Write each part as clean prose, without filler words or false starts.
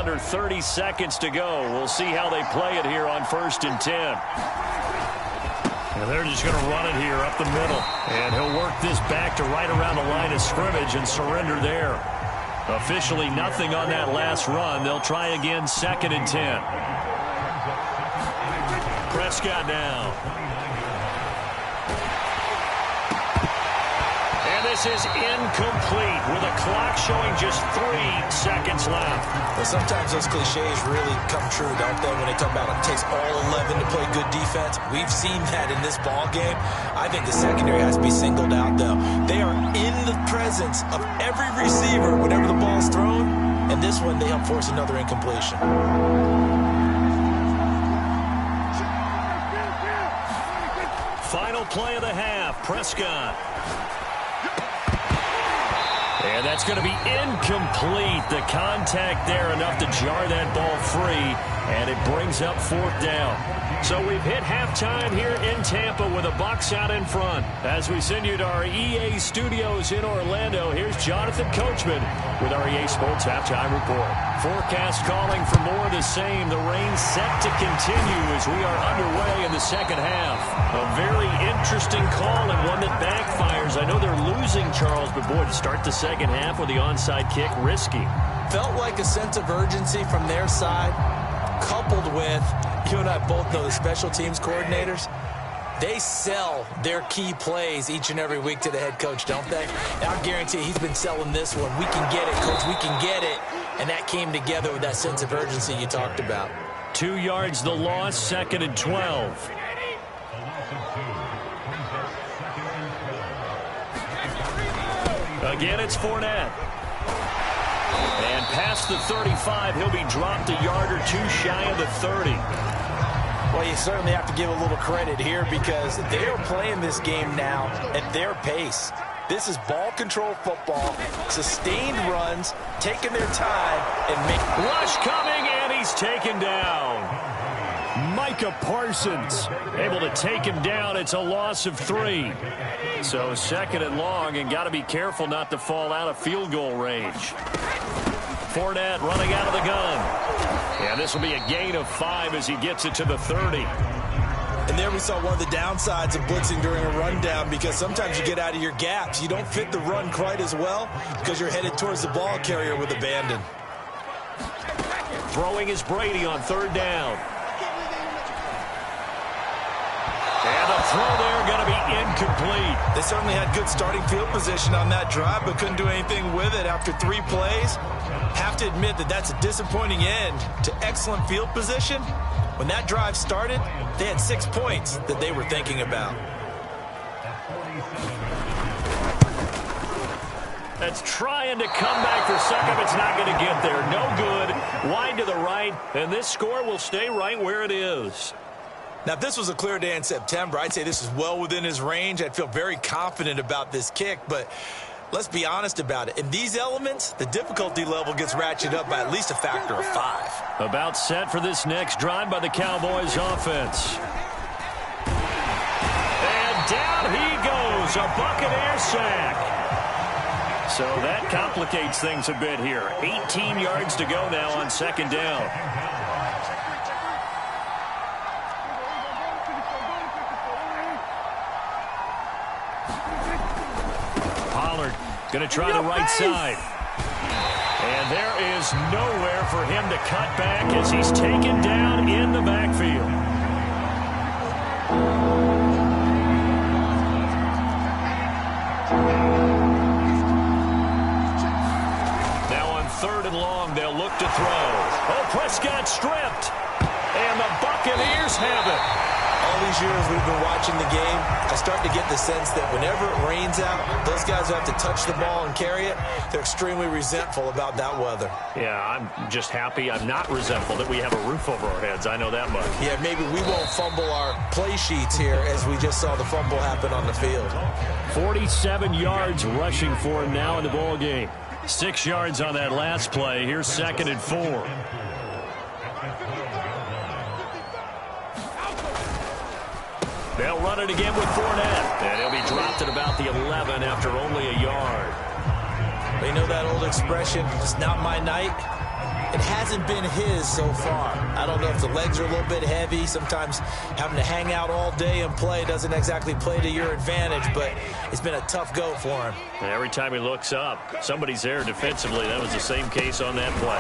under 30 seconds to go. We'll see how they play it here on 1st and 10. And they're just going to run it here up the middle. And he'll work this back to right around the line of scrimmage and surrender there. Officially nothing on that last run. They'll try again 2nd and 10. Prescott now. And this is incomplete with a clock showing just 3 seconds left. Well, sometimes those cliches really come true, don't they, when they talk about it takes all 11 to play good defense. We've seen that in this ball game. I think the secondary has to be singled out, though. They are in the presence of every receiver whenever the ball's thrown, and this one they help force another incompletion. Final play of the half, Prescott. And that's going to be incomplete. The contact there enough to jar that ball free, and it brings up 4th down. So we've hit halftime here in Tampa with the Bucs out in front. As we send you to our EA studios in Orlando, here's Jonathan Coachman with our EA Sports Halftime Report. Forecast calling for more of the same. The rain set to continue as we are underway in the second half. A very interesting call and one that backfires. I know they're losing, Charles, but boy, to start the second half with the onside kick, risky. Felt like a sense of urgency from their side, coupled with, you and I both know the special teams coordinators, they sell their key plays each and every week to the head coach, don't they? And I guarantee he's been selling this one. We can get it, coach, we can get it. And that came together with that sense of urgency you talked about. 2 yards the loss, 2nd and 12. Again, it's Fournette. And past the 35, he'll be dropped a yard or 2 shy of the 30. Well, you certainly have to give a little credit here because they're playing this game now at their pace. This is ball control football, sustained runs, taking their time, and make... Rush coming, and he's taken down. Micah Parsons able to take him down. It's a loss of 3. So 2nd and long, and got to be careful not to fall out of field goal range. Fournette running out of the gun. And this will be a gain of 5 as he gets it to the 30. And there we saw one of the downsides of blitzing during a rundown because sometimes you get out of your gaps. You don't fit the run quite as well because you're headed towards the ball carrier with abandon. Throwing is Brady on 3rd down. And the throw there going to be incomplete. They certainly had good starting field position on that drive, but couldn't do anything with it after 3 plays. Have to admit that that's a disappointing end to excellent field position. When that drive started, they had 6 points that they were thinking about. That's trying to come back for second. It's not going to get there. No good. Wide to the right, and this score will stay right where it is. Now, if this was a clear day in September, I'd say this is well within his range. I'd feel very confident about this kick, but let's be honest about it. In these elements, the difficulty level gets ratcheted up by at least a factor of 5. About set for this next drive by the Cowboys offense. And down he goes, a Buccaneer sack. So that complicates things a bit here. 18 yards to go now on 2nd down. Going to try the right side. And there is nowhere for him to cut back as he's taken down in the backfield. Now on 3rd and long, they'll look to throw. Oh, Prescott stripped. And the Buccaneers have it. All these years we've been watching the game, I start to get the sense that whenever it rains out, those guys who have to touch the ball and carry it, they're extremely resentful about that weather. Yeah, I'm just happy I'm not resentful that we have a roof over our heads. I know that much. Yeah, maybe we won't fumble our play sheets here as we just saw the fumble happen on the field. 47 yards rushing for him now in the ball game. 6 yards on that last play. Here's 2nd and 4. They'll run it again with Fournette. And he'll be dropped at about the 11 after only a yard. You know that old expression, it's not my night? It hasn't been his so far. I don't know if the legs are a little bit heavy. Sometimes having to hang out all day and play doesn't exactly play to your advantage, but it's been a tough go for him. And every time he looks up, somebody's there defensively. That was the same case on that play.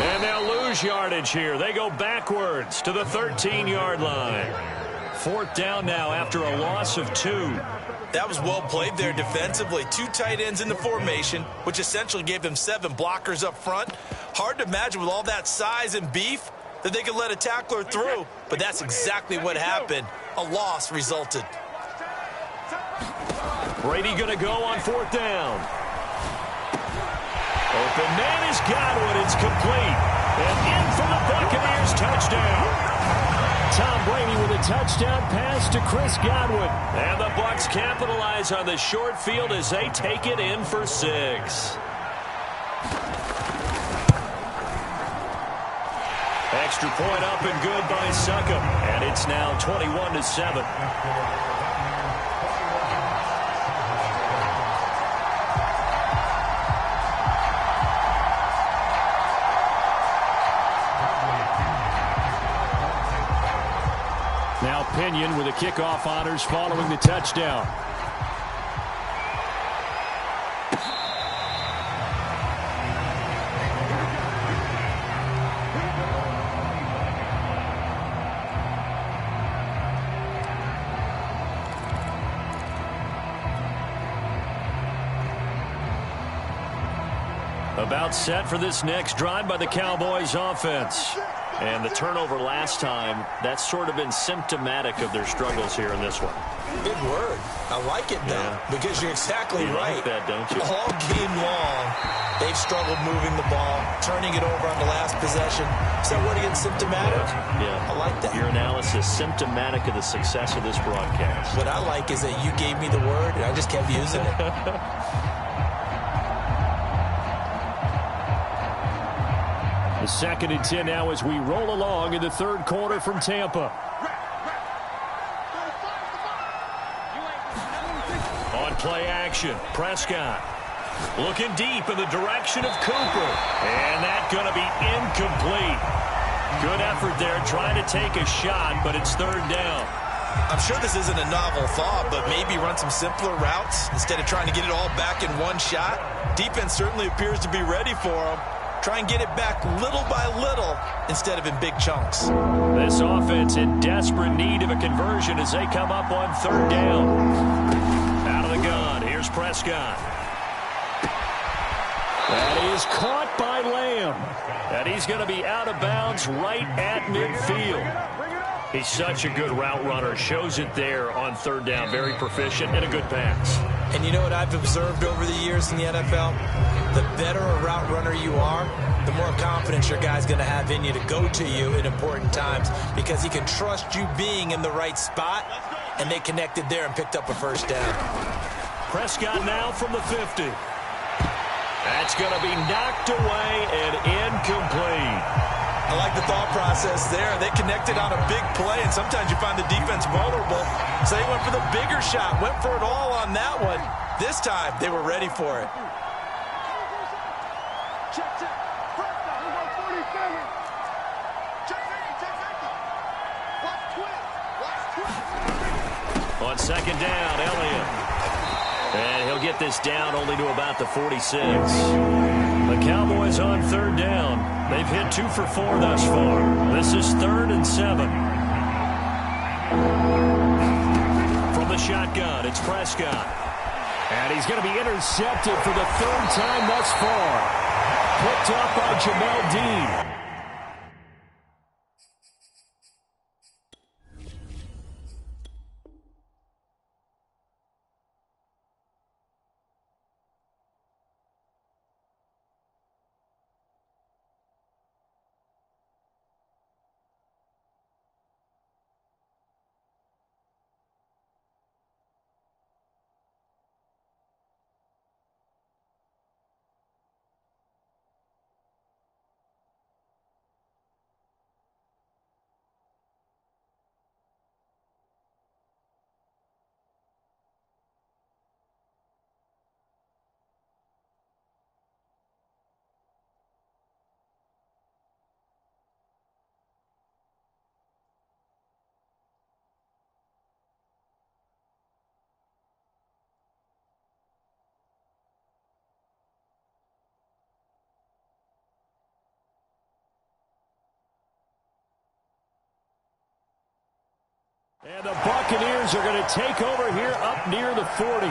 And they'll lose yardage here. They go backwards to the 13-yard line. 4th down now after a loss of 2. That was well played there defensively. 2 tight ends in the formation, which essentially gave them 7 blockers up front. Hard to imagine with all that size and beef that they could let a tackler through, but that's exactly what happened. A loss resulted. Brady going to go on 4th down. Open man is Godwin. It's complete. And in for the Buccaneers touchdown. Tom Brady with a touchdown pass to Chris Godwin. And the Bucs capitalize on the short field as they take it in for 6. Extra point up and good by Succop. And it's now 21-7. Now Pinion with the kickoff honors following the touchdown. About set for this next drive by the Cowboys offense. And the turnover last time, that's sort of been symptomatic of their struggles here in this one. Big word. I like it, though, because you're exactly right. Like that, don't you? All game long, they've struggled moving the ball, turning it over on the last possession. Is that word again, symptomatic? Yeah. I like that. Your analysis, symptomatic of the success of this broadcast. What I like is that you gave me the word, and I just kept using it. The 2nd and 10 now as we roll along in the 3rd quarter from Tampa. On play action, Prescott looking deep in the direction of Cooper. And that's going to be incomplete. Good effort there trying to take a shot, but it's 3rd down. I'm sure this isn't a novel thought, but maybe run some simpler routes instead of trying to get it all back in one shot. Defense certainly appears to be ready for them. Try and get it back little by little instead of in big chunks. This offense in desperate need of a conversion as they come up on 3rd down. Out of the gun, here's Prescott. That is caught by Lamb. And he's going to be out of bounds right at midfield. He's such a good route runner. Shows it there on 3rd down. Very proficient and a good pass. And you know what I've observed over the years in the NFL? The better a route runner you are, the more confidence your guy's going to have in you to go to you in important times because he can trust you being in the right spot, and they connected there and picked up a 1st down. Prescott now from the 50. That's going to be knocked away and incomplete. I like the thought process there. They connected on a big play, and sometimes you find the defense vulnerable. So they went for the bigger shot, went for it all on that one. This time, they were ready for it. On 2nd down, Elliott. And he'll get this down only to about the 46. The Cowboys on 3rd down. They've hit 2 for 4 thus far. This is 3rd and 7. From the shotgun, it's Prescott. And he's going to be intercepted for the 3rd time thus far. Picked up by Jamel Dean. And the Buccaneers are going to take over here up near the 40.